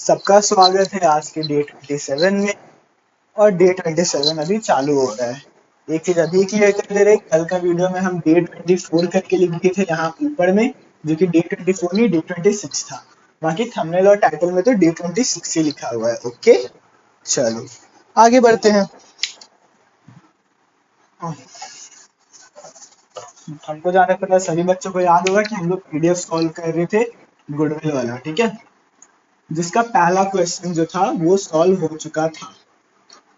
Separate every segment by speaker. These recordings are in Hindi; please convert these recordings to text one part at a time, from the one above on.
Speaker 1: सबका स्वागत है आज के डे 27 में। और डे 27 अभी चालू हो रहा है। एक चीज अभी क्लियर कर दे रहे, कल का वीडियो में हम डे 24 करके लिख दिए थे यहाँ ऊपर में, जो कि डे 24 नहीं डे 26 था। बाकी थंबनेल और टाइटल में तो डे 26 ही लिखा हुआ है। ओके चलो आगे बढ़ते हैं। हमको जाना पता, सभी बच्चों को याद होगा कि हम लोग पीडीएफ सॉल्व कर रहे थे गुडविल वाला, ठीक है, जिसका पहला क्वेश्चन जो था वो सॉल्व हो चुका था।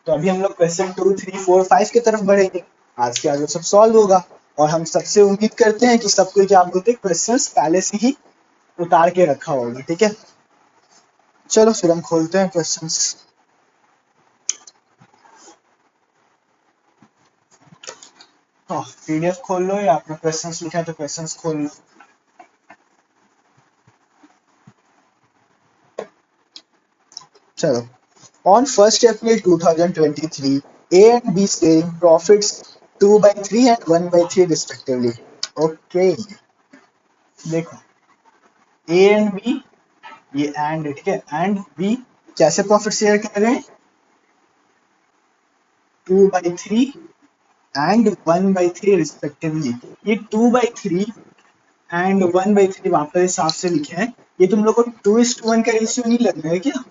Speaker 1: तो अभी हम लोग क्वेश्चन 2, 3, 4, 5 की तरफ बढ़ेंगे। आज के आगे सब सॉल्व होगा और हम सबसे उम्मीद करते हैं कि सबको क्या बोलते हैं, क्वेश्चंस पहले से ही उतार के रखा होगा, ठीक है। चलो फिर हम खोलते हैं क्वेश्चंस। पीडीएफ खोल लो या आपने क्वेश्चंस लिखा है तो क्वेश्चंस खोल लो। चलो, on 1st April 2023, A and B sharing profits 2/3 and 1/3 respectively. Okay, देखो A and B, ये एंड, ठीक है, एंड बी कैसे प्रॉफिट शेयर कर रहे हैं, 2/3 एंड 1/3 रिस्पेक्टिवली। ये 2/3 एंड 1/3 वापस हिसाब से लिखे हैं। ये तुम लोग को 2:1 का रेशियो नहीं लग रहा है क्या?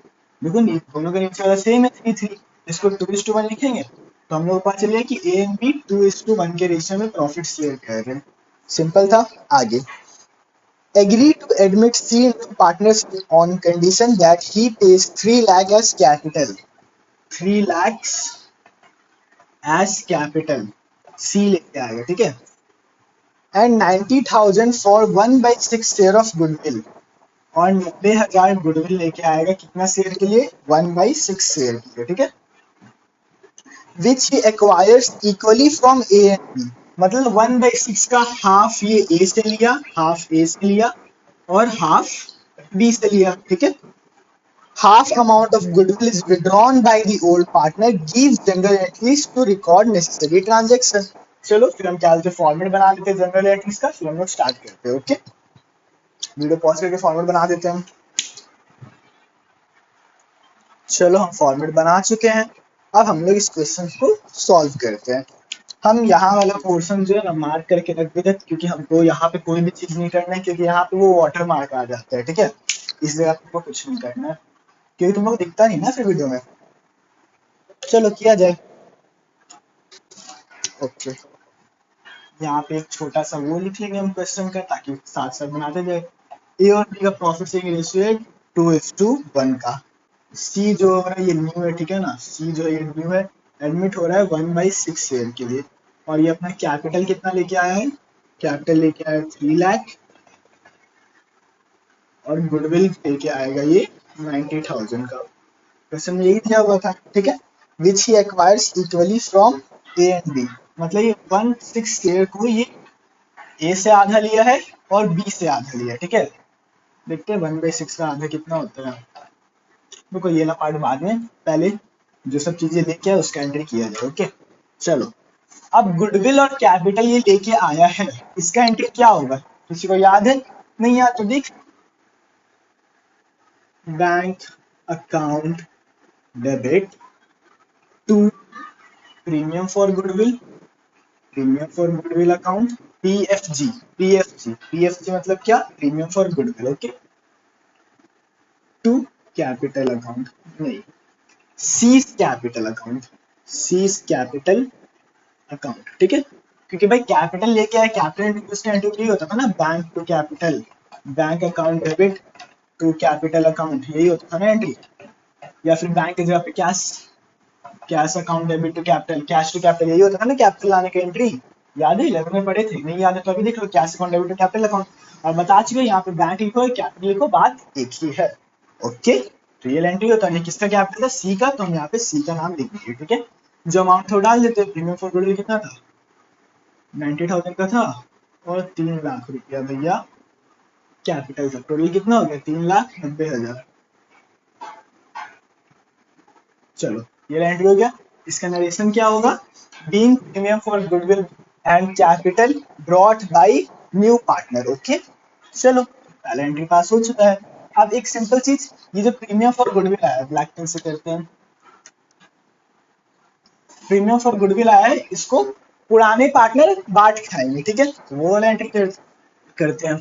Speaker 1: देखो नहीं, दोनों का रेशियो वाला सेम है 3:3। इसको 2:1 लिखेंगे तो हम लोग को पता चलेगा कि ए एंड बी 2:1 के रेशियो में प्रॉफिट शेयर कर रहे हैं। सिंपल था। आगे, agree to admit C into partnership on condition that he pays 3 lakh as capital. 3 lakhs as capital C लेके आएगा, ठीक है, and 90,000 for 1/6 share of goodwill। और 90,000 गुडविल लेके आएगा कितना शेयर के लिए, 1/6 शेयर के लिए, ठीक है, which he acquires equally from A and B। मतलब 1/6 का हाफ ये A से लिया, हाफ A से लिया और हाफ B से लिया, ठीक है। Half amount of goodwill is withdrawn by the old partner, gives general entries to record necessary transaction। चलो फिर हम क्या फॉर्मेट बना लेते हैं जनरल एंट्रीज का, फिर हम लोग स्टार्ट करते हैं। ओके, वीडियो पॉज करके फॉर्मेट बना देते हैं हम। चलो हम फॉर्मेट बना चुके हैं। अब हम लोग इस क्वेश्चन को सॉल्व करते हैं। हम यहाँ वाला पोर्शन जो है ना मार्क करके रख देते हैं, क्योंकि हमको यहाँ पे कोई भी चीज नहीं करना है, क्योंकि यहाँ पे वो वाटर मार्क आ जाता है, ठीक है। इस जगह तुमको कुछ नहीं करना है क्योंकि तुम लोग दिखता नहीं ना फिर वीडियो में। चलो किया जाए। ओके, यहाँ पे एक छोटा सा वो लिख लेंगे हम क्वेश्चन का, ताकि साथ साथ बनाते जाए। ए और बी का प्रॉफिट शेयरिंग रेशियो है 2:1 का। सी जो है ये न्यू है, ठीक है ना, सी जो है ये न्यू है, एडमिट हो रहा है 1/6 शेयर के लिए। और ये अपना कैपिटल कितना लेके आया है, कैपिटल लेके आया है 3 लाख और गुडविल लेके आएगा ये 90,000 का। क्वेश्चन में यही दिया हुआ था, ठीक है, which he acquires equally from A and B. मतलब ये 1/6 शेयर को ये ए से आधा लिया है और बी से आधा लिया है, ठीक है। देखते हैं 1/6 का आधा कितना होता है। देखो ये ना पार्ट बाद में, पहले जो सब चीजें लेके आए उसका एंट्री किया जाए। ओके चलो, अब गुडविल और कैपिटल ये लेके आया है, इसका एंट्री क्या होगा, किसी को याद है? नहीं याद तो देख, bank account debit to premium for goodwill, premium for goodwill account, PFG. PFG मतलब क्या, premium for goodwill. Okay, to capital account, नहीं, C's capital account, C's capital account, ठीक है। क्योंकि भाई कैपिटल लेके आया, कैपिटल उसका एंट्री होता था ना, bank to capital, bank account debit to capital account, यही होता था ना एंट्री। या फिर बैंक की जगह पे cash, cash account debit to capital, cash to capital, यही होता था ना कैपिटल लाने का एंट्री। याद है 11 में पढ़े थे? नहीं याद है तो अभी देख लो, cash account debit to capital account. और बता चुके यहाँ पे बैंक लिखो कैपिटल लिखो, बात एक ही है। ओके, रियल एंट्री होता है, किसका कैपिटल था, सी का, तो हम यहाँ पे सी का नाम लिख देंगे, ठीक है। जो अमाउंट थोड़ा डाल देते हैं, प्रीमियम फॉर गुडविल कितना था, 90,000 का था, और 3 लाख रुपया भैया कैपिटल था। टोटल कितना हो गया, 3,90,000। चलो ये एंट्री हो गया। इसका नरेशन क्या होगा, being premium for goodwill and capital brought by new partner. Okay चलो, पहला एंट्री पास हो चुका है। अब एक सिंपल चीज, ये जो प्रीमियम फॉर गुडविल आया है, ब्लैक पेन से करते हैं, प्रीमियम फॉर गुडविल आया है, इसको पुराने पार्टनर बांट खाएंगे, ठीक है। वो वाला एंट्री करते हैं,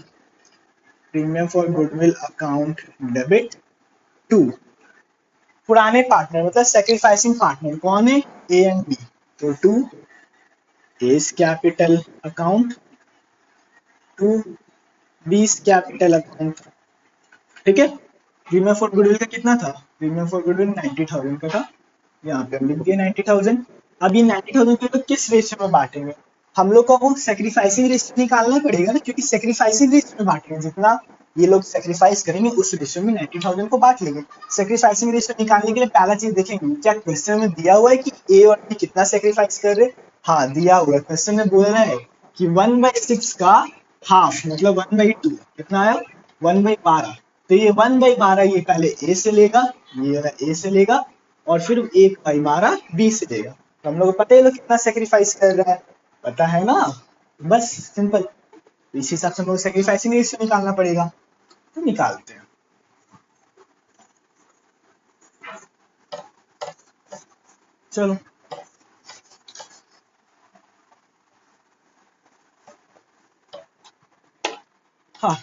Speaker 1: premium for goodwill account debit to पुराने पार्टनर मतलब सेक्रीफाइसिंग पार्टनर कौन है, ए एंड बी, तो to A's capital account to B's capital account, ठीक है। प्रीमियम फॉर गुडविल का कितना था, प्रीमियम फॉर गुडविल 90,000 का था, यहाँ पे हम लिख दिए 90,000। अब ये 90,000 को तो किस रेशियो में बांटेंगे, हम लोग को वो सेक्रीफाइसिंग रेशियो निकालना पड़ेगा ना, क्योंकि सेक्रीफाइसिंग रेशियो में बांटेंगे, जितना ये लोग सेक्रीफाइस करेंगे उस रेशियो में 90,000 को बांट लेंगे। सेक्रीफाइसिंग रेशियो निकालने के लिए पहला चीज देखेंगे, क्या क्वेश्चन में दिया हुआ है कि ए और बी कितना सेक्रीफाइस कर रहे हैं, हाँ दिया हुआ है, क्वेश्चन में बोल रहा है कि 1/6 का हाफ मतलब 1/2 कितना आया 1/12, तो ये 1/12 ये पहले ए से लेगा, ये ए से लेगा, और फिर 1/12 बी से लेगा। तो हम लोग को पता है लोग कितना सेक्रीफाइस कर रहा है, पता है ना, बस सिंपल, इस हिसाब से हम लोग सेक्रीफाइसिंग रेशियो निकालना पड़ेगा, तो निकालते हैं। चलो हाँ,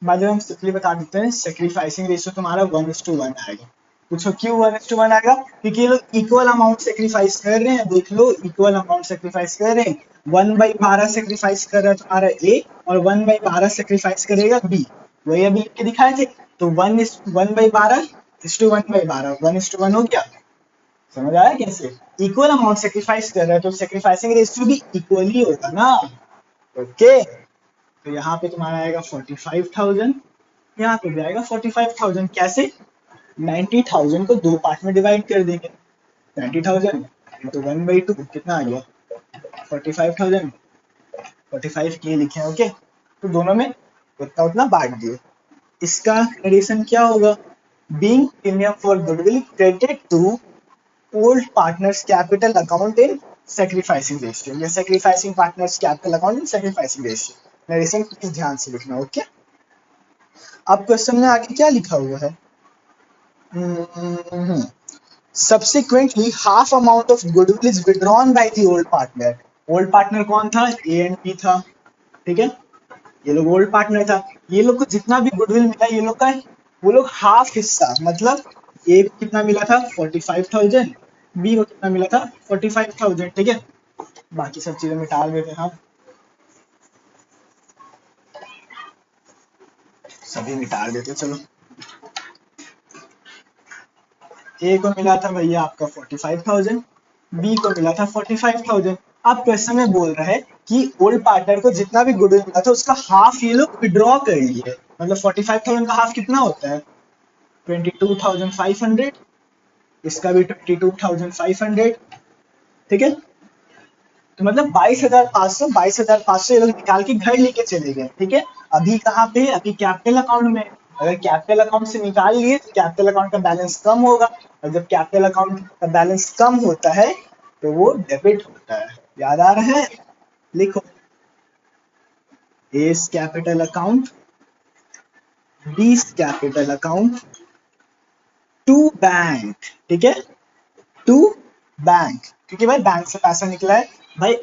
Speaker 1: बाद में हम सिंपली बता देते हैं, सेक्रीफाइसिंग रेशियो तुम्हारा 1:1 आएगा। पूछो क्यों 1:1 आएगा, क्योंकि ये लोग इक्वल अमाउंट सेक्रीफाइस कर रहे हैं, देख लो इक्वल अमाउंट सेक्रीफाइस कर रहे हैं, 1/12 सेक्रीफाइस कर रहा है तुम्हारा ए और 1/12 सेक्रीफाइस करेगा बी, वही अभी लिख के दिखाए थे, तो 1/12:1/12 1:1 हो गया, समझ आया कैसे, इक्वल अमाउंट सेक्रीफाइस कर रहा है तो सेक्रीफाइसिंग रेशियो भी इक्वल ही होगा ना, ओके। तो यहाँ पे तुम्हारा आएगा 45,000, यहाँ पे भी आएगा 45,000, कैसे 90,000 को दो पार्ट में डिवाइड कर देंगे, 90,000 इंटू 1/2 कितना आ गया 45,000, 45K लिखे हैं, ओके। तो दोनों में उतना उतना बांट दिए, इसका एडिशन क्या होगा, being premium for goodwill credited to old partners capital account in sacrificing ratio, या sacrificing partners capital account in sacrificing ratio, narration please ध्यान से लिखना, ओके। अब क्वेश्चन में आगे क्या लिखा हुआ है, subsequently half amount of goodwill is withdrawn by the old partner, old partner कौन था, ए एंड बी था, ठीक है, ये लोग ओल्ड पार्टनर था, ये लोग को जितना भी गुडविल मिला ये लोग का, वो लोग हाफ हिस्सा, मतलब ए को कितना मिला था 45,000, बी को कितना मिला था 45,000, ठीक है। बाकी सब चीजें मिटा देते हैं हम, सभी मिटा देते, चलो। ए को मिला था भैया आपका 45,000, बी को मिला था 45,000। अब क्वेश्चन में बोल रहा है कि ओल्ड पार्टनर को जितना भी गुडविल मिला था उसका हाफ ये लोग विड्रॉ कर लिए, मतलब 45,000 का हाफ कितना होता है 22,500, इसका भी 22,500, ठीक है। तो मतलब 22,500 ये लोग निकाल के घर लेके चले गए, ठीक है। अभी कहाँ पे, अभी कैपिटल अकाउंट में, अगर कैपिटल अकाउंट से निकाल लिए तो कैपिटल अकाउंट का बैलेंस कम होगा, और जब कैपिटल अकाउंट का बैलेंस कम होता है तो वो डेबिट होता है, याद आ रहा है, लिखो A's capital account B's capital account to bank, ठीक है, टू बैंक, क्योंकि भाई बैंक से पैसा निकला है, भाई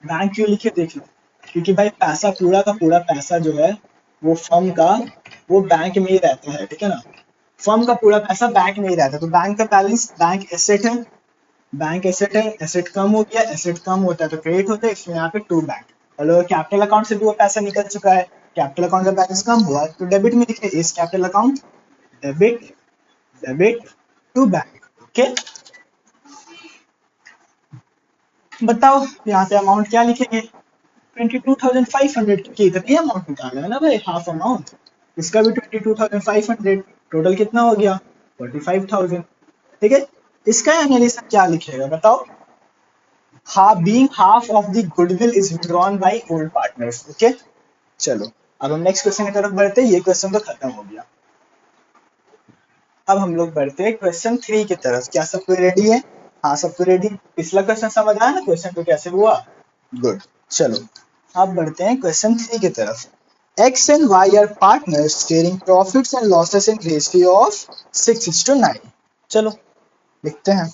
Speaker 1: बैंक क्यों लिखे देख लो, क्योंकि भाई पैसा पूरा का पूरा पैसा जो है वो फर्म का वो बैंक में ही रहता है, ठीक है ना, फर्म का पूरा पैसा बैंक में ही रहता है, तो बैंक का बैलेंस, बैंक एसेट है, बैंक एसेट है, एसेट कम हो गया, एसेट कम होता है तो क्रेडिट होता है, इसमें यहाँ पे टू बैंक, और कैपिटल अकाउंट से भी वो पैसा निकल चुका है, कैपिटल अकाउंट का बैलेंस कम हुआ तो डेबिट में लिखे इस capital account debit debit to bank, okay. बताओ यहाँ पे अमाउंट क्या लिखेंगे 22,500, क्योंकि इधर ही अमाउंट निकाला है ना भाई, हाफ अमाउंट, इसका भी 22,500, टोटल कितना हो गया 45,000, ठीक है। इसका एनालिसिस क्या लिखेगा बताओ, being half of the goodwill is withdrawn by old partners, okay. चलो अब हम नेक्स्ट क्वेश्चन की तरफ बढ़ते हैं, ये क्वेश्चन तो खत्म हो गया, अब हम लोग बढ़ते हैं क्वेश्चन 3 की तरफ, क्या सबको रेडी है, हाँ सबको रेडी, पिछला क्वेश्चन समझ आया ना क्वेश्चन तो कैसे हुआ, गुड। चलो अब बढ़ते हैं क्वेश्चन 3 की तरफ, X and Y are partners sharing profits and losses in ratio of 6:9. चलो लिखते हैं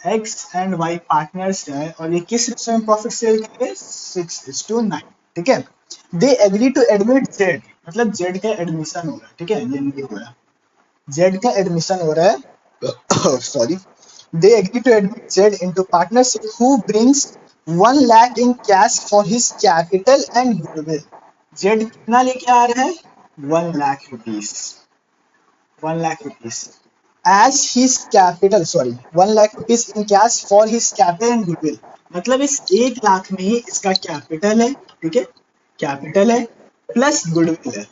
Speaker 1: X and Y पार्टनर्स है और ये किस रेशियो में प्रॉफिट शेयर करेंगे 6:9. ठीक है. They agree to admit Z, मतलब Z का एडमिशन हो रहा है. ठीक है, ये नहीं हो रहा, Z का एडमिशन हो रहा है. Sorry. They agree to admit Z into partnership who brings 1 lakh in cash for his capital and goodwill. Z कितना लेके आ रहा है 1 lakh rupees, 1 lakh rupees as his capital, sorry 1 lakh rupees in cash for his capital and goodwill. मतलब इस 1 लाख में ही इसका कैपिटल है. ठीक है, कैपिटल है प्लस गुडविल है.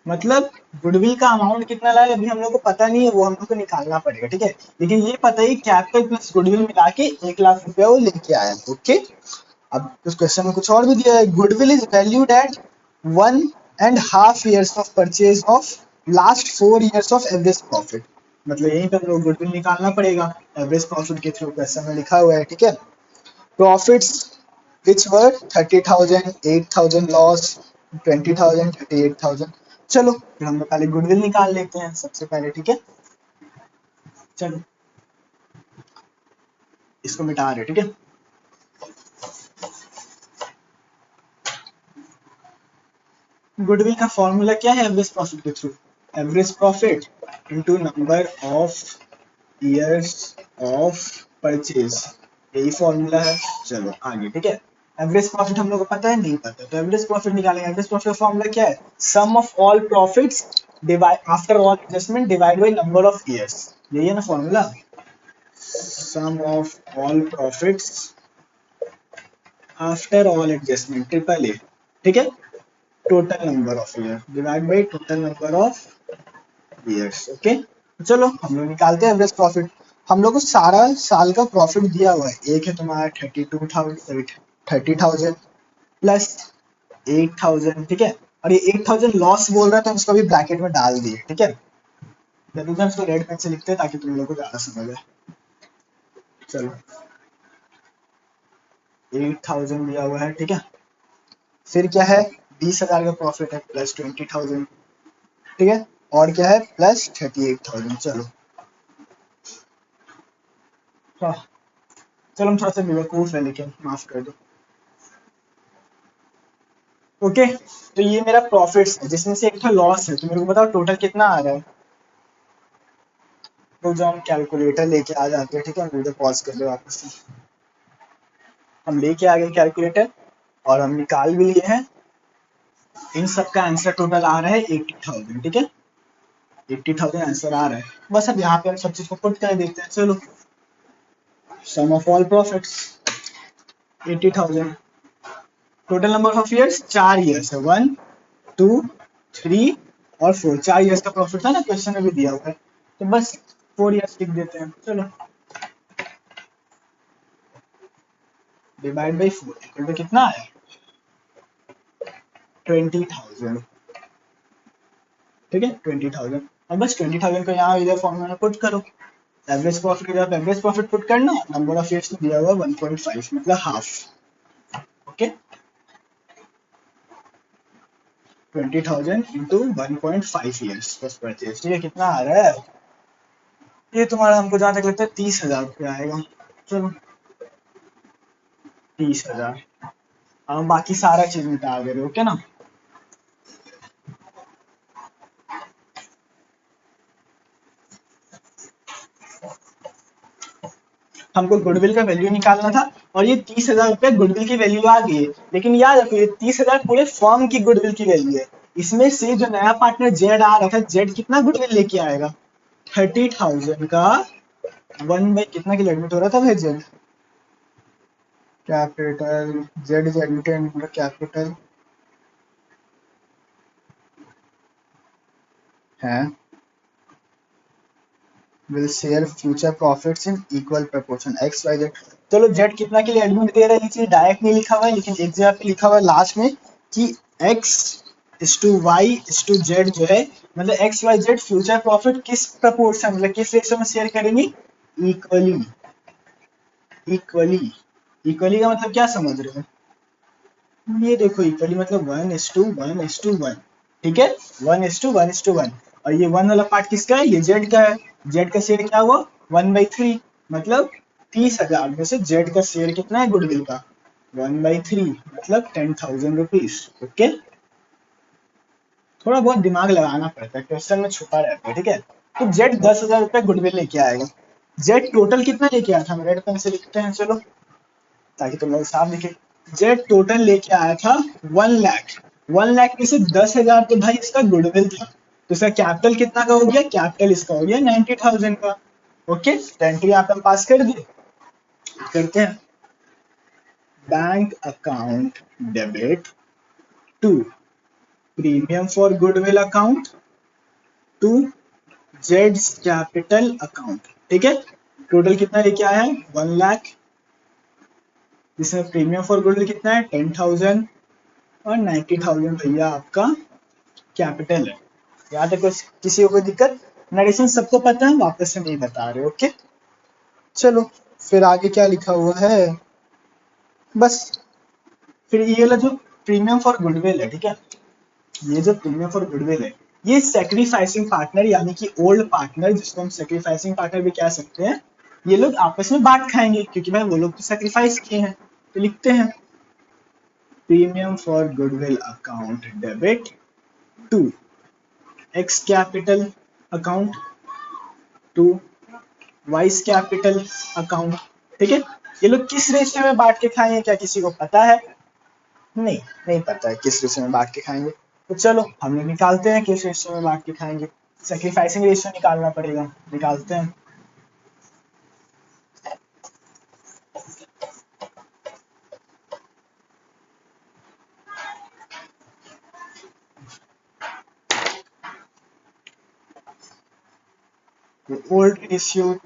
Speaker 1: मतलब गुडविल का अमाउंट कितना लाए अभी हम लोग को पता नहीं है, वो हम लोग को निकालना पड़ेगा. ठीक है, लेकिन ये पता है कैपिटल प्लस गुडविल मिला के 1 लाख रुपया वो लेके आया. ओके, अब उस क्वेश्चन में कुछ और भी दिया है. Goodwill is valued at 1.5 years of purchase of last 4 years of average profit. मतलब यहीं पर हम लोग गुडविल निकालना पड़ेगा एवरेज प्रॉफिट के थ्रू. क्वेश्चन में लिखा हुआ है. ठीक है, प्रॉफिट्स which were 30,000, 8,000 लॉस, 20,000, 38,000. चलो फिर हम लोग पहले गुडविल निकाल लेते हैं सबसे पहले. ठीक है, चलो इसको मिटा रहे. ठीक है, गुडविल का फॉर्मूला क्या है एवरेज प्रॉफिट के through? Average profit into number of years of purchase, यही फॉर्मूला है. चलो आगे. ठीक है, एवरेज प्रॉफिट हम लोग को पता है नहीं पता, तो एवरेज प्रॉफिट निकालेंगे. एवरेज प्रॉफिट का फॉर्मूला क्या है? Sum of all profits divide after all adjustment divide by number of years. यही है ना formula, sum of all profits after all adjustment triple A. ठीक है, total number of year divide by total number of years. Okay, चलो हम लोग निकालते हैं एवरेज प्रॉफिट. हम लोग को सारा साल का प्रॉफिट दिया हुआ है. एक है तुम्हारा 30,000 प्लस 8,000. ठीक है, और ये 8,000 लॉस बोल रहा है तो उसको भी ब्रैकेट में डाल दिए. ठीक है, जल्दी से उसको रेड पेन से लिखते हैं ताकि तुम लोग को ज्यादा समझ आए. चलो 8,000 दिया हुआ है. ठीक है, फिर क्या है 20,000 का प्रॉफिट है प्लस 20,000. ठीक है, और क्या है प्लस 38,000. चलो हाँ, चलो हम थोड़ा सा बेवकूफ है लेकिन माफ कर दो. ओके, तो ये मेरा प्रॉफिट्स है जिसमें से एक था लॉस है. तो मेरे को बताओ टोटल कितना आ रहा है. तो जो हम कैलकुलेटर लेके आ जाते हैं. ठीक है, हम वीडियो पॉज कर दे वापस से. हम लेके आ गए कैलकुलेटर और हम निकाल भी लिए हैं. इन सब का आंसर टोटल आ रहा है 80,000. ठीक है, 80,000 आंसर आ रहा है. बस अब यहाँ पे हम सब चीज को पुट कर देते हैं. चलो sum of all profits 80,000, total number of years 4 years है 1, 2, 3 और 4. 4 ईयर्स का प्रॉफिट था ना, क्वेश्चन में भी दिया हुआ है, तो बस 4 ईयर्स लिख देते हैं. चलो डिवाइड बाई 4 इक्वल टू कितना आया 20,000. ठीक है 20,000, और बस 20,000 को यहाँ इधर फॉर्मूला में पुट करो. एवरेज प्रॉफिट की जगह एवरेज प्रॉफिट पुट करना, नंबर ऑफ ईयर्स तो दिया हुआ 1.5 मतलब हाफ. ओके, 20,000 इंटू 1.5 ईयर्स बस परचेज. ठीक है, कितना आ रहा है ये तुम्हारा? हमको जहाँ तक लगता है 30,000 रुपया आएगा. चलो 30,000, हम बाकी सारा चीज मिटा दे रहे. ओके ना, हमको गुडविल का वैल्यू निकालना था और ये 30,000 रुपया गुडविल की वैल्यू आ गई है. लेकिन याद रखो ये 30,000 पूरे फर्म की गुडविल की वैल्यू है. इसमें से जो नया पार्टनर जेड आ रहा था, जेड कितना गुडविल लेके आएगा 30,000 का 1 बाई कितना की एडमिट हो रहा था भाई Z capital. Z is admitted capital है will share future profits in equal proportion x y z. चलो z कितना के लिए एडमिट दे रहा है, नीचे डायरेक्ट नहीं लिखा हुआ है लेकिन एक जगह पे लिखा हुआ है लास्ट में कि x is to y is to z जो है, मतलब x y z future profit किस प्रपोर्शन मतलब किस रेशियो में शेयर करेंगे इक्वली. इक्वली, इक्वली का मतलब क्या समझ रहे हो? ये देखो इक्वली मतलब 1:1:1, ठीक है, 1:1:1, और ये 1 वाला पार्ट किसका है, ये जेड का है, जेड का शेयर क्या हुआ 1/3, मतलब 30,000 में से जेड का शेयर कितना है गुडविल का 1/3, मतलब 10,000 रुपीज। ओके, थोड़ा बहुत दिमाग लगाना पड़ता है, क्वेश्चन में छुपा रहता है, ठीक है। तो जेड 10,000 रुपये गुडविल लेके आएगा, जेड टोटल कितना लेके आया था, हम रेड पेन से लिखते हैं चलो ताकि तुम लोग साफ दिखे। जेड टोटल लेके आया था 1 लाख, 1 लाख में से 10,000 तो भाई इसका गुडविल था, तो इसका कैपिटल कितना का हो गया, कैपिटल इसका हो गया 90,000 का। ओके, तो एंट्री यहाँ पे हम पास कर दिए, करते हैं bank account debit to premium for goodwill account to जेड्स कैपिटल अकाउंट, ठीक है। टोटल कितना लेके आया है 1 लाख, जिसमें प्रीमियम फॉर गुडविल कितना है 10,000 और 90,000 भैया आपका कैपिटल है। यहाँ तक किसी को कोई दिक्कत, नरेशन सबको पता है, वापस से नहीं बता रहे, ओके। चलो फिर आगे क्या लिखा हुआ है, बस फिर ये वाला जो प्रीमियम फॉर गुडविल है, ठीक है, ये जो प्रीमियम फॉर गुडविल है, ये सेक्रीफाइसिंग पार्टनर यानी कि ओल्ड पार्टनर, जिसको हम सेक्रीफाइसिंग पार्टनर भी कह सकते हैं, ये लोग आपस में बांट खाएंगे, क्योंकि भाई वो लोग तो सेक्रीफाइस किए हैं। तो लिखते हैं premium for goodwill account debit to X capital account to Y's capital account, ठीक है। ये लोग किस रेशियो में बांट के खाएंगे, क्या किसी को पता है, नहीं, नहीं पता है किस रेशियो में बांट के खाएंगे। तो चलो हम लोग निकालते हैं किस रेशियो में बांट के खाएंगे, सेक्रीफाइसिंग रेशियो निकालना पड़ेगा, निकालते हैं। Old ratio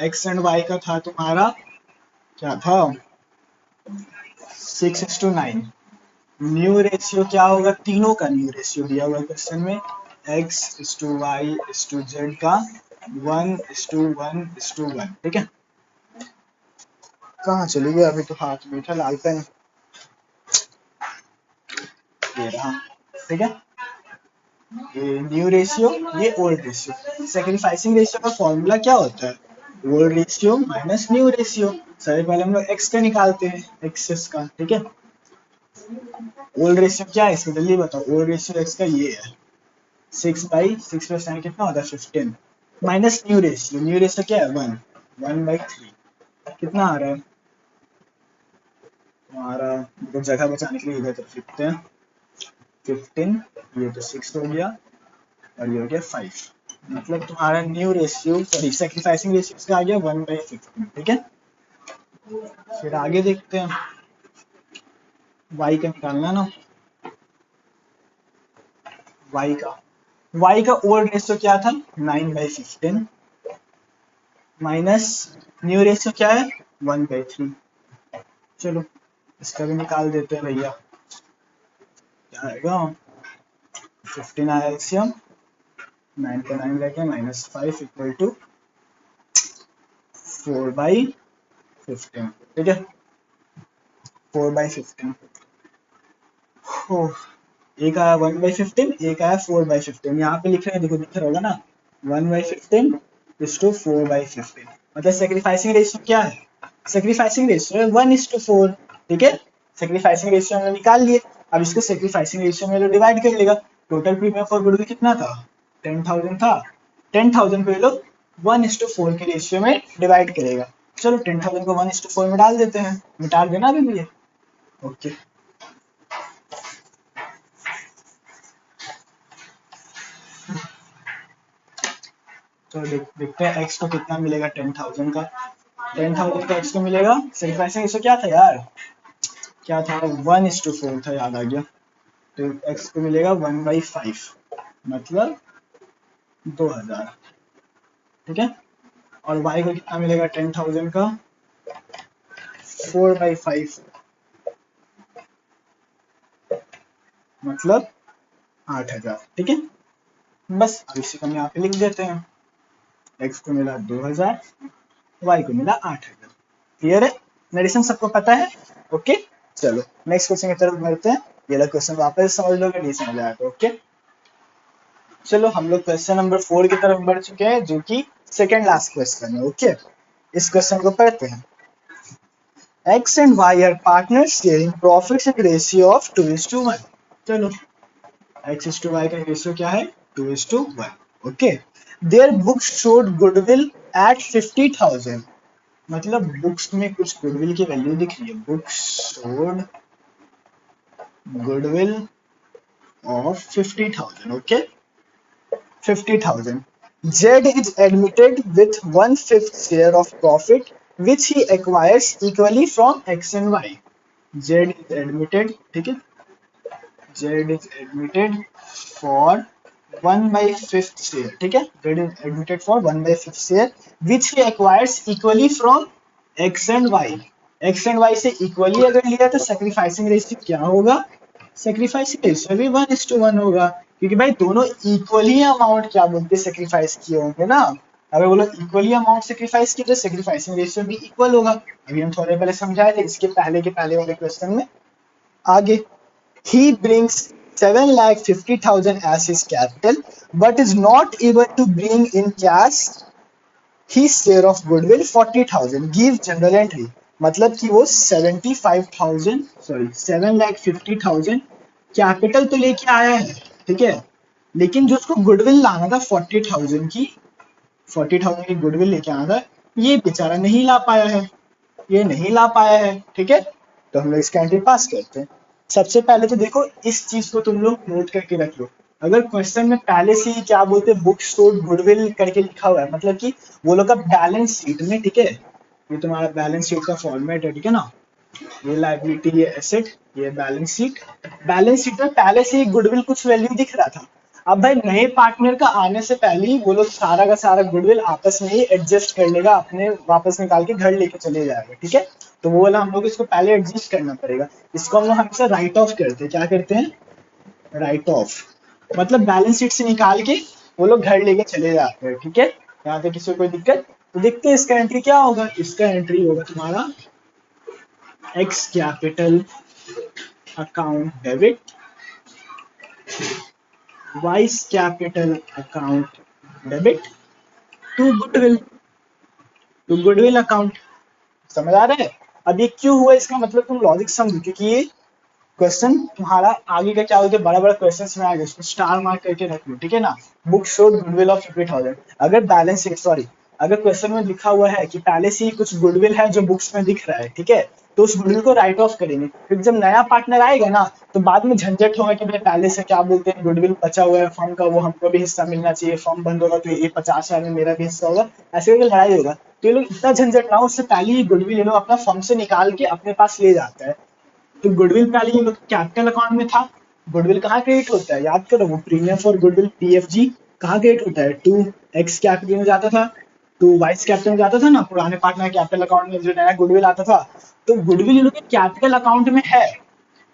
Speaker 1: X and Y का था तुम्हारा, क्या था 6:9। न्यू रेशियो क्या होगा, तीनों का न्यू रेशियो दिया हुआ क्वेश्चन में, x:y:z का 1:1:1, ठीक है। कहाँ चली गई, अभी तो हाथ में था लाल पेन, ये रहा, ठीक है। ये न्यू रेशियो, ये ओल्ड रेशियो। सेक्रीफाइसिंग रेशियो का फॉर्मूला क्या होता है, old ratio minus new ratio. सबसे पहले हम लोग एक्स का निकालते हैं, एक्सेस का, ठीक है। ओल्ड रेशियो क्या है इसमें जल्दी बताओ, ओल्ड रेशियो एक्स का ये है 6/6 कितना होता है 15, माइनस न्यू रेशियो क्या है 1/3, कितना आ रहा है तुम्हारा, तो जगह बचाने के लिए इधर तरफ लिखते हैं 15, ये तो 6 हो गया और ये हो गया 5, मतलब तुम्हारा new ratio sorry sacrificing ratio इसका आ गया 1/15, ठीक है। फिर आगे देखते हैं, वाई का निकालना ना, वाई का ओल्ड रेशियो क्या था 9/15 माइनस न्यू रेशियो क्या है 1/3। चलो इसका भी निकाल देते हैं भैया, क्या आएगा 15 आया एलसीएम, 9 का 9 लेके -5 इक्वल टू 4/15, ठीक है 4/15। एक आया 1/15, एक आया 4/15, यहाँ पे लिख रहे हैं देखो, दिख रहा होगा ना 1/15 इज टू 4/15, मतलब सेक्रीफाइसिंग रेशियो क्या है, सेक्रीफाइसिंग रेशियो है 1:4, ठीक है। सेक्रीफाइसिंग रेशियो हमने निकाल लिए, अब इसको सेक्रीफाइसिंग रेशियो में डिवाइड कर लेगा। टोटल प्रीमियम फॉर गुडविल कितना था 10,000 था, 10,000 को ये लोग 1:4 के रेशियो में डिवाइड करेगा। चलो 10,000 को 1:4 में डाल देते हैं, मिटा देना अभी मुझे, ओके। तो देखते हैं एक्स को कितना मिलेगा 10,000 का, 10,000 का एक्स को मिलेगा, सेक्रीफाइसिंग रेशियो क्या था यार, क्या था 1:4 था, याद आ गया। तो एक्स को मिलेगा 1/5, मतलब 2,000, ठीक है। और वाई को कितना मिलेगा 10,000 का 4/5, मतलब 8,000, ठीक है। बस अब इसी को हम यहाँ पे लिख देते हैं, एक्स को मिला 2,000, वाई को मिला 8,000, क्लियर है, नरेशन सबको पता है, ओके। चलो नेक्स्ट क्वेश्चन की तरफ बढ़ते हैं। ये वाला क्वेश्चन वापस समझ लोगे, नहीं समझ आया तो ओके। चलो हम लोग क्वेश्चन नंबर 4 की तरफ बढ़ चुके हैं, जो कि सेकेंड लास्ट क्वेश्चन है। ओके, इस क्वेश्चन को पढ़ते हैं। X and Y are partners sharing profits in ratio of 2:1। चलो x is to y का रेशियो क्या है? 2:1। Okay, their books showed goodwill at 50,000। मतलब बुक्स में कुछ गुडविल की वैल्यू दिख रही है। Books showed goodwill of 50,000। Okay, 50,000। Z is admitted with 1/5 share of profit which he acquires equally from X and Y। Z is admitted, ठीक है, Z is admitted for 1/5 share, ठीक है, Z is admitted for 1/5 share which he acquires equally from X and Y। X and Y से equally अगर लिया तो sacrificing ratio क्या होगा? sacrificing ratio भी 1:1 होगा, क्योंकि भाई दोनों इक्वली अमाउंट क्या बोलते हैं सेक्रीफाइस किए होंगे ना। अगर वो लोग इक्वली अमाउंट सेक्रीफाइस किए तो सेक्रीफाइसिंग रेशियो भी इक्वल होगा। अभी हम थोड़े पहले समझाए थे इसके पहले के पहले वाले क्वेश्चन में। आगे, he brings 7,50,000 as his capital but is not able to bring in cash his share of goodwill 40,000। give general entry। मतलब कि वो 7,50,000 कैपिटल तो लेके आया है, ठीक है, लेकिन जो उसको गुडविल लाना था 40,000 की गुडविल लेके आना था, ये बेचारा नहीं ला पाया है, ये नहीं ला पाया है, ठीक है। तो हम लोग इसका एंट्री पास करते हैं। सबसे पहले तो देखो इस चीज को तुम लोग नोट करके रख लो। अगर क्वेश्चन में पहले से ही क्या बोलते हैं बुक सोल्ड गुडविल करके लिखा हुआ है, मतलब कि वो लोग का बैलेंस शीट में, ठीक है, ये तुम्हारा बैलेंस शीट का फॉर्मेट है, ठीक है ना, ये लायबिलिटी, ये एसेट, ये बैलेंस शीट। बैलेंस शीट में पहले से ही गुडविल कुछ वैल्यू दिख रहा था। अब भाई नए पार्टनर का आने से पहले ही वो लोग सारा का सारा गुडविल आपस में ही एडजस्ट कर लेगा, अपने वापस निकाल के घर लेके चले जाएगा, ठीक है। तो वो वाला हम लोग इसको पहले एडजस्ट करना पड़ेगा। इसको हम लोग हमेशा राइट ऑफ करते हैं। क्या करते हैं? Right of. मतलब बैलेंस शीट से निकाल के वो लोग घर लेके चले जाते हैं, ठीक है। यहाँ पे किसी को कोई दिक्कत? तो देखते हैं इसका एंट्री क्या होगा। इसका एंट्री होगा तुम्हारा X capital account debit, Y's capital account debit to goodwill, to goodwill account. समझ आ रहा है? अब ये क्यों हुआ इसका मतलब तुम लॉजिक समझो, क्योंकि ये क्वेश्चन तुम्हारा आगे का क्या होता है, बड़ा बड़ा क्वेश्चन में आएगा, इसको स्टार मार्क करके रख लो, ठीक है ना। Book showed goodwill of 50,000। अगर बैलेंस शीट, सॉरी, अगर क्वेश्चन में लिखा हुआ है कि पहले से ही कुछ गुडविल है जो बुक्स में दिख रहा है, ठीक है, तो उस गुडविल को राइट ऑफ करेंगे, क्योंकि जब नया पार्टनर आएगा ना तो बाद में झंझट होगा कि भाई पहले से क्या बोलते हैं गुडविल बचा हुआ है फर्म का, वो हमको भी हिस्सा मिलना चाहिए, फर्म बंद होगा तो ये 50,000 में मेरा भी हिस्सा होगा, ऐसे करके लड़ाई होगा। तो ये लोग इतना झंझट ना हो, उससे पहले ही गुडविल ये लोग अपना फर्म से निकाल के अपने पास ले जाता है। तो गुडविल पहले ये कैपिटल अकाउंट में था। गुडविल कहाँ क्रेडिट होता है? याद करो, वो प्रीमियम फॉर गुडविल पीएफजी कहाँ क्रेडिट होता है? टू एक्स कैपिटल में जाता था, टू वाइस कैपिटल में जाता था ना, पुराने पार्टनर कैपिटल अकाउंट में जो नया गुडविल आता था। तो गुडविल ये लोग के कैपिटल अकाउंट में है,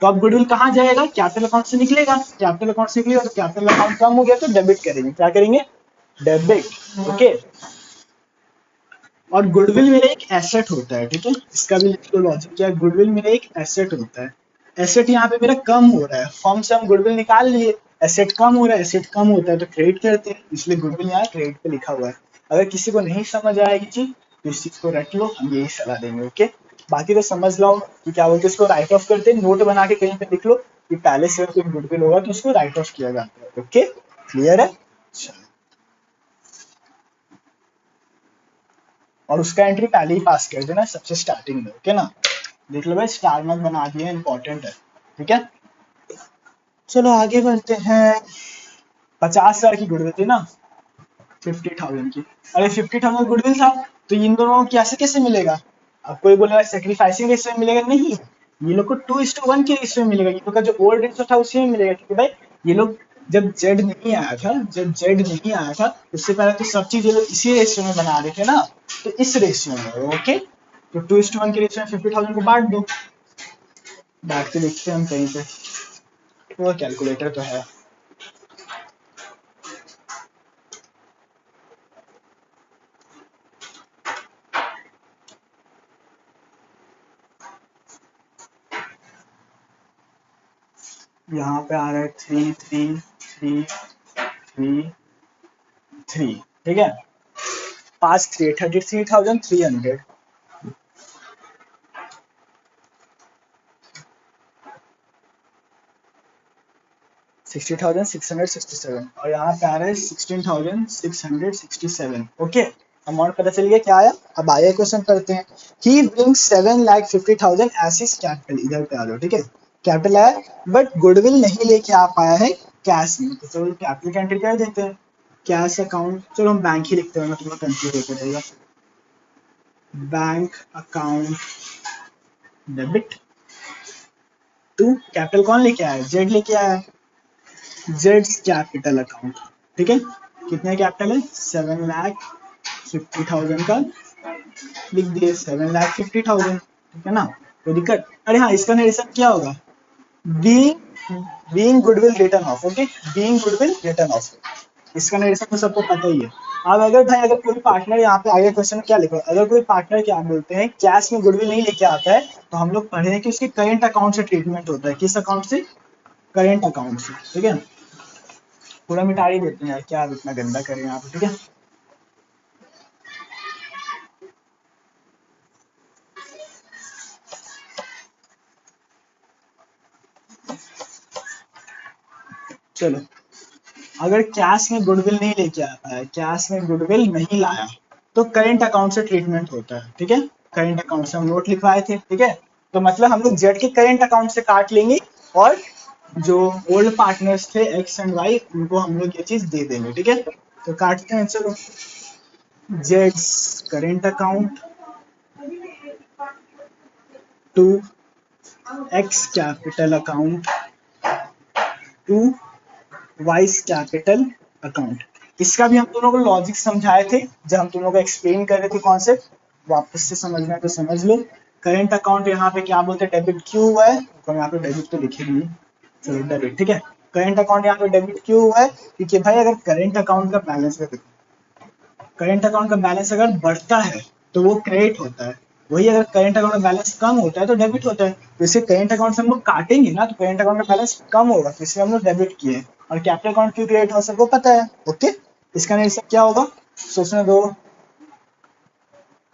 Speaker 1: तो अब गुडविल कहाँ जाएगा? कैपिटल अकाउंट से निकलेगा। कैपिटल अकाउंट से निकलेगा तो कैपिटल अकाउंट कम हो गया तो डेबिट करेंगे। क्या करेंगे? डेबिट। ओके, और गुडविल मेरा एक एसेट होता है, ठीक है, इसका भी लिख लो लॉजिक क्या है। गुडविल मेरा एक एसेट होता है। एसेट यहाँ पे मेरा कम हो रहा है, फर्म से हम गुडविल निकाल लिए, एसेट कम हो रहा है, एसेट कम होता है तो क्रेडिट करते हैं, इसलिए गुडविल यहाँ क्रेडिट पे लिखा हुआ है। अगर किसी को नहीं समझ आएगी चीज तो इस चीज को रख लो, हम यही सलाह देंगे। ओके, बाकी तो समझ लो कि क्या बोलते हैं, इसको राइट ऑफ करते हैं, नोट बना के कहीं पे लिख लो कि पहले से कोई गुडविल होगा तो उसको राइट ऑफ किया जाता है। ओके, क्लियर है? चलो, और उसका एंट्री पहले ही पास कर देना सबसे स्टार्टिंग में, ओके ना। देख लो भाई, स्टार मार्क बना दिया, इंपॉर्टेंट है, ठीक है। चलो आगे बढ़ते हैं। 50,000 की गुडविल थी ना, 50,000 की। अरे 50,000 गुडविल था तो इन दोनों को कैसे कैसे मिलेगा? अब कोई बोलेगा सेक्रीफाइसिंग रेशियो में मिलेगा, नहीं, ये लोग को 2:1 के रेशियो में मिलेगा। ये लोग का जो ओल्ड रेशियो था उसी में मिलेगा, क्योंकि भाई ये लोग जब जेड नहीं आया था, जब जेड नहीं आया था उससे पहले तो सब चीज ये लोग इसी रेशियो में बना रहे थे ना, तो इस रेशियो में। ओके, तो 2:1 के रेशियो में 50,000 को बांट दो। बांट के देखते हैं हम कहीं पे, वो कैलकुलेटर तो है। यहाँ पे आ रहा है 3333, ठीक है, पास 33,300, 60,667, और यहाँ पे आ रहा है 16,667। ओके, अमाउंट पता चल गया क्या आया। अब आगे क्वेश्चन करते हैं। He brings 7,50,000 as his capital, इधर पे आ जाओ, ठीक है, कैपिटल आया बट गुडविल नहीं लेके आ पाया है कैश में, तो चलो कैपिटल की एंट्री कर देते हैं। कैश अकाउंट, चलो हम बैंक ही लिखते हैं, मतलब कंफ्यूज होता रहेगा। Bank account debit to, capital कौन लेके आया है, जेड लेके आया है, जेड्स कैपिटल अकाउंट, ठीक है, कितने कैपिटल है 7,50,000 का, लिख दिए 7,50,000, ठीक है ना, कोई दिक्कत। अरे हाँ, इसका नरेशन क्या होगा, being goodwill return of, okay, being goodwill return of, इसका नरेशन तो सबको पता ही है। अब अगर भाई अगर कोई पार्टनर, यहाँ पे आगे क्वेश्चन क्या लिखो, अगर कोई पार्टनर क्या बोलते हैं कैश में गुडविल नहीं लेके आता है, तो हम लोग पढ़े हैं कि उसके करेंट अकाउंट से ट्रीटमेंट होता है, किस अकाउंट से, करेंट अकाउंट से, ठीक है, पूरा मिटा ही देते हैं यार, क्या इतना गंदा करें यहाँ पे, ठीक है। चलो, अगर कैश में गुडविल नहीं लेके आता है, कैश में गुडविल नहीं लाया, तो करेंट अकाउंट से ट्रीटमेंट होता है, ठीक है, करेंट अकाउंट से हम नोट लिखवाए थे, ठीक है, तो मतलब हम लोग जेड के करेंट अकाउंट से काट लेंगे, और जो ओल्ड पार्टनर्स थे एक्स एंड वाई, उनको हम लोग ये चीज दे देंगे, ठीक है, तो काटते हैं, चलो, जेड्स current account to X capital account to Y's capital account. इसका भी हम दोनों को लॉजिक समझाए थे जब हम दोनों को एक्सप्लेन कर रहे थे कॉन्सेप्ट, वापस से समझना है तो समझ लो। करेंट अकाउंट यहाँ पे क्या बोलते हैं, डेबिट क्यों हुआ है, तो यहाँ पे डेबिट तो लिखे नहीं, चलो डेबिट, ठीक है, करेंट अकाउंट यहाँ पे डेबिट क्यों हुआ है, क्योंकि भाई अगर करेंट अकाउंट का बैलेंस है, करेंट अकाउंट का बैलेंस अगर बढ़ता है तो वो क्रेडिट होता है, वही अगर करेंट अकाउंट का बैलेंस कम होता है तो डेबिट होता है, तो इसे करेंट अकाउंट से हम लोग काटेंगे ना, तो करेंट अकाउंट का बैलेंस कम होगा, तो इसलिए हम लोग डेबिट किए, और कैपिटल अकाउंट क्यों क्रेडिट हो सबको पता है, ओके। इसका आंसर क्या होगा, सोचने दो,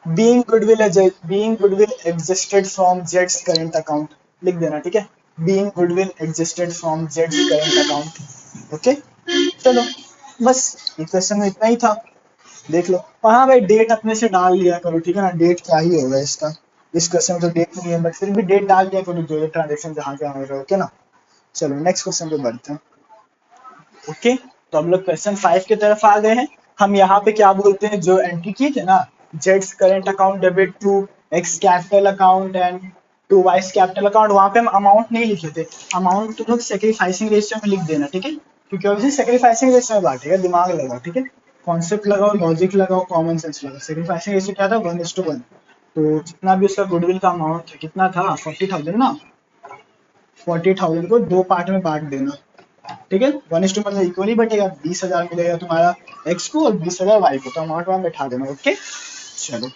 Speaker 1: being goodwill existed from Z's current account, लिख देना, ठीक है, being goodwill existed from Z's current account, okay. चलो, बस ये क्वेश्चन में इतना ही था, देख लो, और हाँ भाई डेट अपने से डाल लिया करो, ठीक है ना, डेट क्या ही होगा इसका, इस क्वेश्चन में तो डेट नहीं है, बट फिर भी डेट डाल दिया करो, जो ट्रांजेक्शन जहाँ जहाँ हो रहा है, ओके ना। चलो नेक्स्ट क्वेश्चन पे बढ़ते हैं, ओके, तो हम लोग क्वेश्चन 5 की तरफ आ गए हैं। हम यहाँ पे क्या बोलते हैं, जो एंट्री किए थे ना, जेड्स current account debit to X capital account and to Y's capital account, वहां पे हम अमाउंट नहीं लिखे थे, अमाउंट तुम लोग सेक्रीफाइसिंग रेशियो में लिख देना, ठीक है, क्योंकि ऑब्वियसली सेक्रीफाइसिंग रेशियो में बांटेगा, दिमाग लगाओ, ठीक है, कॉन्सेप्ट लगाओ, लॉजिक लगाओ, कॉमन सेंस लगाओ। सेक्रीफाइसिंग रेशियो क्या था, 1:1, तो जितना भी उसका गुडविल का अमाउंट था, कितना था 40,000 ना, 40,000 को दो पार्ट में बांट देना, ठीक है, 1:2 मतलब इक्वली बटेगा, 20,000 मिलेगा तुम्हारा एक्स को और 20,000 वाई को, तो अमाउंट वहां बैठा देना, ओके। चलो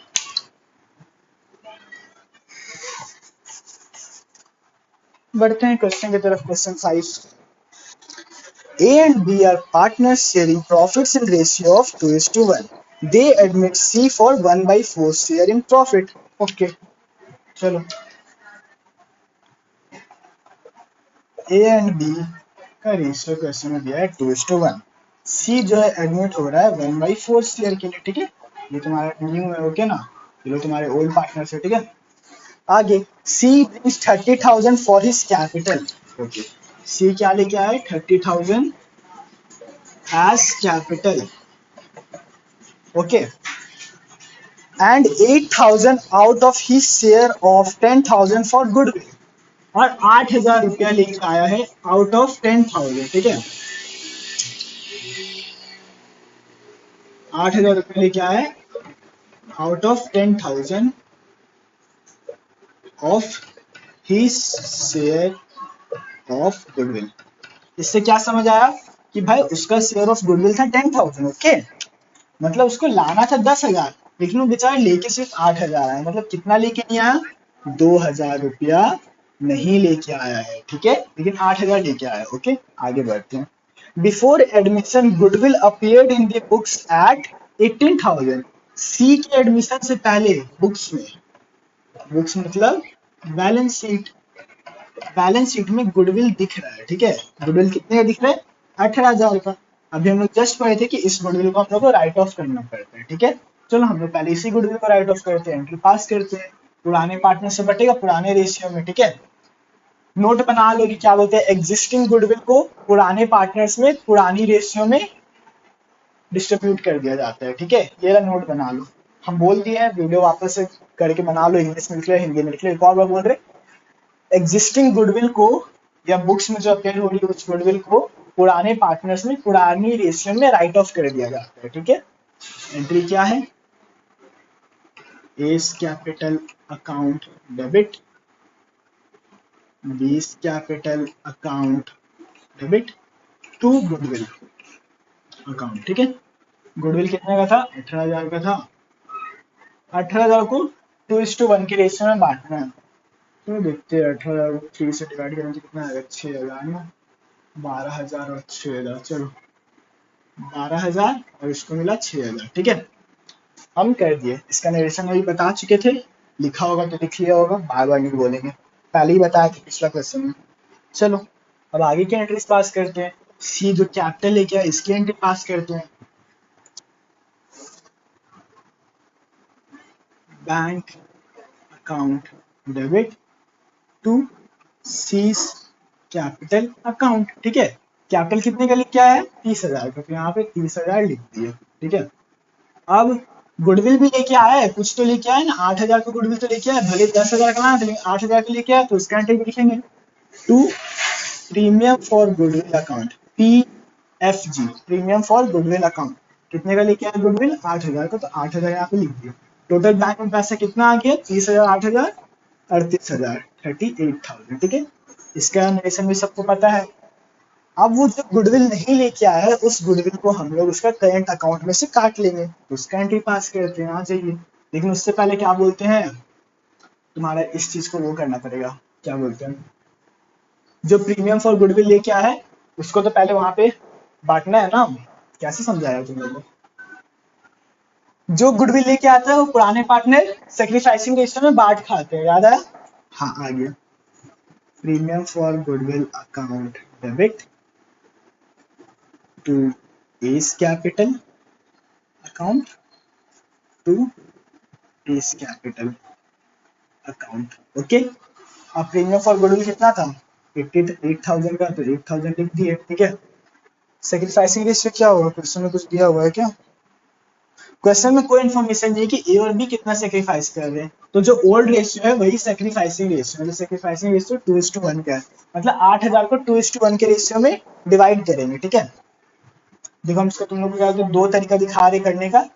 Speaker 1: बढ़ते हैं क्वेश्चन की तरफ, question 5, A and B are partners sharing profits in ratio of 2:1. They admit C for 1/4 share in profit. Okay, चलो, A and B का रेशियो क्वेश्चन में दिया है 2:1, C जो है एडमिट हो रहा है 1/4 शेयर के लिए, ठीक है, ये तुम्हारा न्यू है, ओके ना, ये लोग तुम्हारे ओल्ड पार्टनर है, ठीक है। आगे C brings 30,000 for his capital, okay, C क्या लेके आया है 30,000 as capital, okay, and 8,000 out of his share of 10,000 for goodwill, और 8,000 रुपया लेके आया है आउट ऑफ 10,000, ठीक है, 8,000 रुपया लेके आया है out of 10,000 of his share of goodwill. इससे क्या समझ आया कि भाई उसका शेयर ऑफ गुडविल था 10,000, ओके, मतलब उसको लाना था 10,000, लेकिन वो बेचारा लेके सिर्फ 8,000 आया, मतलब कितना लेके नहीं आया, 2,000 रुपया नहीं लेके आया है, ठीक है, लेकिन 8,000 लेके आया। ओके, आगे बढ़ते हैं। Before admission goodwill appeared in the books at 18,000। सी के एडमिशन से पहले बुक्स में, बुक्स मतलब बैलेंस शीट, बैलेंस शीट में गुडविल दिख रहा है, ठीक है। गुडविल कितने का दिख रहा है? 18,000 का। अभी हम लोग जस्ट पढ़े थे कि इस गुडविल को हम लोग को राइट ऑफ करना पड़ता है, ठीक है। चलो हम लोग पहले इसी गुडविल को राइट ऑफ करते हैं, एंट्री पास करते हैं। पुराने पार्टनर से बटेगा पुराने रेशियो में, ठीक है। नोट बना लो कि क्या बोलते हैं, एग्जिस्टिंग गुडविल को पुराने पार्टनर्स में पुरानी रेशियो में डिस्ट्रीब्यूट कर दिया जाता है, ठीक है। ये वाला नोट बना लो। हम बोल दिए हैं, वीडियो वापस से करके बना लो, इंग्लिश में लिख लो, हिंदी में लिख लो। एक और बार बोल रहे, एग्जिस्टिंग गुडविल को या बुक्स में जो अपीयर हो रही है उस गुडविल को पुराने पार्टनर्स में पुरानी रेशियो में राइट ऑफ कर दिया जाता है, ठीक है। एंट्री क्या है? A's capital account debit, B's capital account debit to goodwill account, ठीक है। गुडविल कितने का था? 18,000 का था। 18,000 को 2:1 के रेशियो में बांटना है। तो देखते हैं 18,000 को 3 से डिवाइड करें तो कितना आएगा? 6,000 ना, 12,000 और 6,000, चलो 12,000 और इसको मिला 6,000, ठीक है। हम कर दिए। इसका नरेशन अभी बता चुके थे, लिखा होगा तो लिख लिया होगा, बार बार नहीं बोलेंगे, पहले ही बताया था पिछला क्वेश्चन में। चलो अब आगे की एंट्रीज पास करते हैं। सी जो कैपिटल लेके आया इसकी एंट्री पास करते हैं। Bank account debit to C's capital account, ठीक है। कैपिटल कितने का लिख के आया है? 30,000 का, तो यहाँ पे 30,000 लिख दिए, ठीक है। अब गुडविल भी लेके आया है, कुछ तो लेके आया है ना, 8,000 का गुडविल तो लेके आया, भले 10,000 का ना, लेकिन 8,000 का लेके आया, तो उसका एंट्री लिखेंगे to premium for goodwill account, PFG, premium for goodwill account. कितने का लेके आया गुडविल? 8,000 का, तो 8,000 यहाँ पे लिख दिया। टोटल बैंक में पैसा कितना आ गया? 30,000, 8,000, 38,000, 38,000, ठीक है। इसका नरेशन भी सबको पता है। अब वो जो गुडविल नहीं लेके आया है उस गुडविल को हम लोग उसका करेंट अकाउंट में से काट लेंगे, उसका एंट्री पास करते हैं, आ जाइए। लेकिन उससे पहले क्या बोलते हैं, तुम्हारा इस चीज को वो करना पड़ेगा, क्या बोलते हैं, जो प्रीमियम फॉर गुडविल लेके आया है उसको तो पहले वहां पे बांटना है ना। कैसे समझाया तुम लोगों को? जो गुडविल लेके आता है वो पुराने पार्टनर सेक्रीफाइसिंग रेशियो में बांट खाते हैं, याद आया? हाँ आ गया। Premium for goodwill account debit to A's capital account to A's capital account, okay. अब प्रीमियम फॉर गुडविल कितना था? 88,000 का, तो 8,000 लिख दिए, ठीक है। सेक्रीफाइसिंग रेशियो क्या होगा? क्वेश्चन में कुछ दिया हुआ है क्या? क्वेश्चन में कोई इन्फॉर्मेशन नहीं है कि ए और बी कितना सेक्रीफाइस कर रहे हैं, तो जो ओल्ड रेशियो है वही सेक्रीफाइसिंग रेशियो है। सेक्रीफाइसिंग रेशियो 2:1 का है, मतलब 8,000 को 2:1 के रेशियो में डिवाइड करेंगे, ठीक है। देखो हम इसको तुम लोग को दो तरीका दिखा रहे करने का।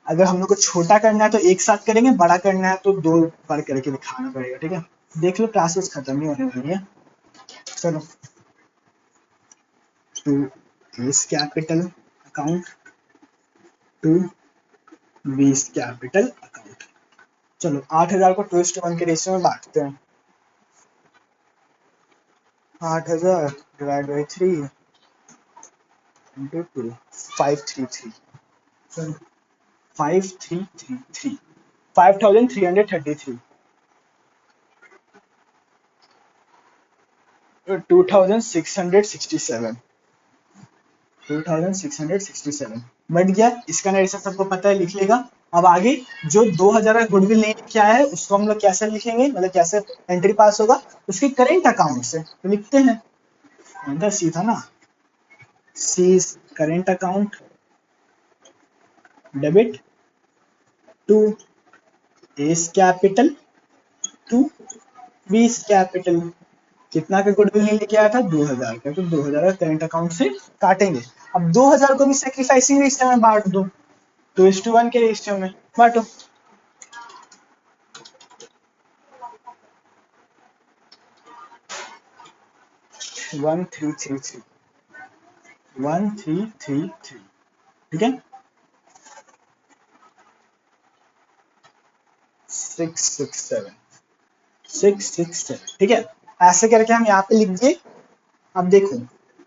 Speaker 1: अगर हम लोग को छोटा करना है तो एक साथ करेंगे, बड़ा करना है तो दो बार करके दिखाना पड़ेगा, ठीक है। देख लो क्लासेस खत्म ही होने वाली है। चलो to A's capital account to B's capital account. चलो 8,000 को 2:1 के रेशियो में बांटते हैं। 8,000 डिवाइड बाई 3 इंटू 2, 533। चलो 5,333, 5,333, 2,667, 2,667 बढ़ गया। इसका नरेशन सबको पता है, लिख लेगा। अब आगे जो 2,000 का गुडविल नहीं लिखे आया है उसको हम लोग कैसे लिखेंगे, मतलब कैसे एंट्री पास होगा? उसके करेंट अकाउंट से तो लिखते हैं, अंदर सीधा ना, C current account debit to A's capital to B's capital. कितना का गुडविल नहीं लेके आया था? 2,000 का, तो 2,000 का करेंट अकाउंट से काटेंगे। अब 2,000 को भी सेक्रीफाइसिंग रेशियो में बांट दो, 2:1 के रेशियो में बांटो। 1,333, 1,333, ठीक है। 667, 667, ठीक है। ऐसे करके हम यहाँ पे लिख दिए। अब देखो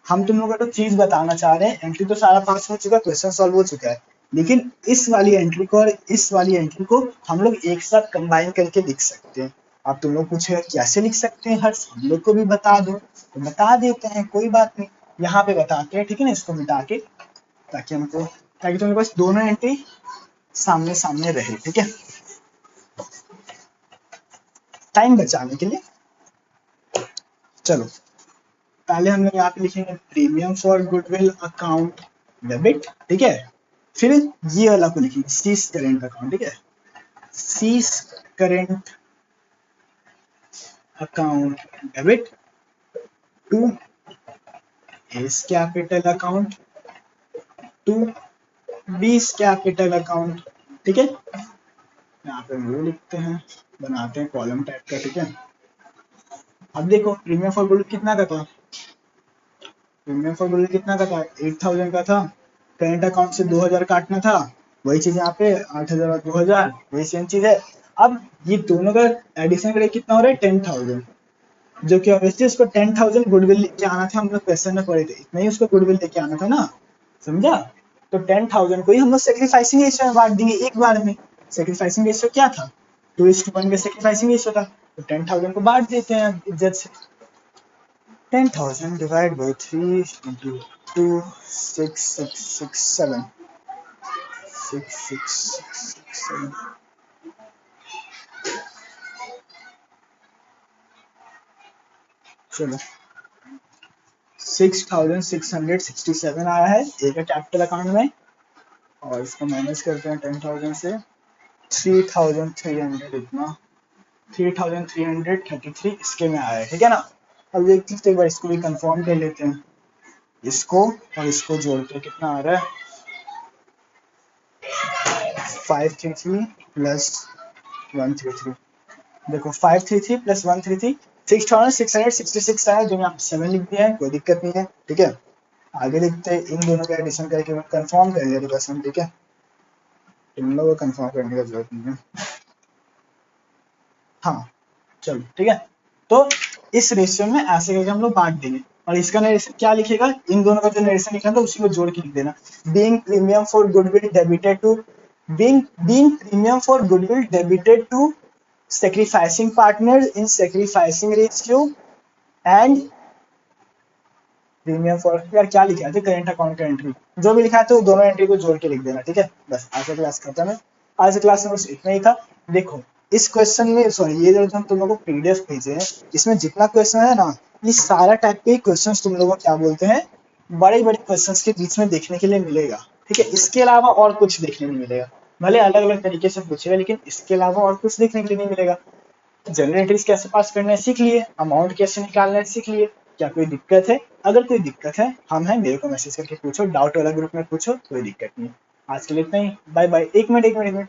Speaker 1: हम तुम लोगों को तो चीज बताना चाह रहे हैं, एंट्री तो सारा पास हो चुका है, क्वेश्चन सॉल्व हो चुका है, लेकिन इस वाली एंट्री को और इस वाली एंट्री को हम लोग एक साथ कंबाइन करके लिख सकते हैं। अब तुम लोग पूछेगा कैसे लिख सकते हैं हर्ष, हम लोग को भी बता दो, तो बता देते हैं, कोई बात नहीं। यहाँ पे बताते हैं, ठीक है ना, इसको मिटा के, ताकि हमको, ताकि तुम्हारे पास दोनों एंट्री सामने सामने रहे, ठीक है, टाइम बचाने के लिए। चलो पहले हम लोग यहाँ पे लिखेंगे premium for goodwill account debit, ठीक है। फिर ये वाला को लिखेंगे सीज करेंट अकाउंट, ठीक है, C's current account debit to A's capital account to B's capital account, ठीक है। यहाँ पे वो लिखते हैं, बनाते हैं कॉलम टाइप का, ठीक है। अब देखो प्रीमियम फॉर गुडविल कितना का था, प्रीमियम फॉर गुडविल कितना का था, 8000 का था, करेंट अकाउंट से 2000 काटना था, वही चीज यहाँ पे 8000 और 2000 वही सेम चीज है। अब ये दोनों का एडिशन करें कितना हो रहा है 10,000, जो कि ऑब्वियसली उसको 10,000 गुडविल लेके आना था, हम लोग क्वेश्चन में पढ़े थे, इतना ही उसको गुडविल लेके आना था ना, समझा। तो 10,000 को ही हम लोग सेक्रीफाइसिंग रेशियो में बांट देंगे एक बार में। सेक्रीफाइसिंग रेशियो क्या था, 2:1 का सेक्रीफाइसिंग रेशियो था, तो 10,000 को बांट देते हैं इज्जत से। 10,000 डिवाइड बाई 3 into 2 6 6 6 7 6 6 6 7। चलो 6,667 आया है एक कैपिटल अकाउंट में, और इसको माइनस करते हैं 10,000 से, 3,300 इतना, 3,333 इसके में आया है, ठीक है ना। अब देखते हैं एक बार इसको भी कंफर्म कर लेते हैं, इसको और इसको जोड़ के कितना आ रहा है, 533 प्लस 133, देखो 533 प्लस 133 6,666 आया, जो मैं 7 लिख दिया है, कोई दिक्कत नहीं है, ठीक है। आगे लिखते हैं, इन दोनों का एडिशन करके कंफर्म कर लिया रिवर्सन, ठीक है, तुम लोगों को कंफर्म करने की जरूरत नहीं है। हाँ चलो ठीक है, तो इस रेशियो में ऐसे करके हम लोग बांट देंगे, और इसका नरेशन क्या लिखेगा, इन दोनों का जो नरेशन लिखा था उसी को जोड़ के लिख देना, being premium for goodwill debited to being premium for goodwill debited to sacrificing partners in sacrificing ratio and premium for, यार क्या लिखा है करेंट अकाउंट का एंट्री, जो भी लिखा है तो दोनों एंट्री को जोड़ के लिख देना, ठीक है। बस आज का क्लास खत्म है, आज का क्लास में बस इतना ही था। देखो इस क्वेश्चन में, सॉरी ये जो हम तुम लोगों को पीडीएफ भेजे हैं, इसमें जितना क्वेश्चन है ना, ये सारा टाइप के क्वेश्चन तुम लोगों को क्या बोलते हैं, बड़े बड़े क्वेश्चन के बीच में देखने के लिए मिलेगा, ठीक है। इसके अलावा और कुछ देखने नहीं मिलेगा, भले अलग अलग तरीके से पूछेगा, लेकिन इसके अलावा और कुछ देखने के लिए नहीं मिलेगा। जनरल एंट्रीज कैसे पास करना है सीख लिए, अमाउंट कैसे निकालना है सीख लिए, क्या कोई दिक्कत है, अगर कोई दिक्कत है हम हैं, मेरे को मैसेज करके पूछो, डाउट वाला ग्रुप में पूछो, कोई दिक्कत नहीं। आज के लिए इतना ही, बाय बाय। एक मिनट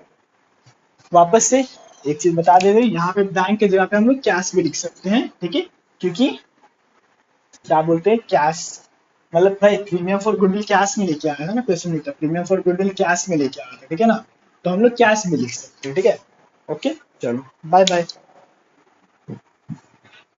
Speaker 1: वापस से एक चीज बता दे रहे, यहाँ पे बैंक की जगह पे हम लोग कैश भी लिख सकते हैं, ठीक है, क्योंकि क्या बोलते हैं कैश, मतलब भाई प्रीमियम फॉर गुडविल कैश में लेके आया था ना क्वेश्चन में, प्रीमियम फॉर गुडविल कैश में लेके आया था, ठीक है ना, तो हम लोग कैश भी लिख सकते हैं, ठीक है। ओके चलो बाय बाय।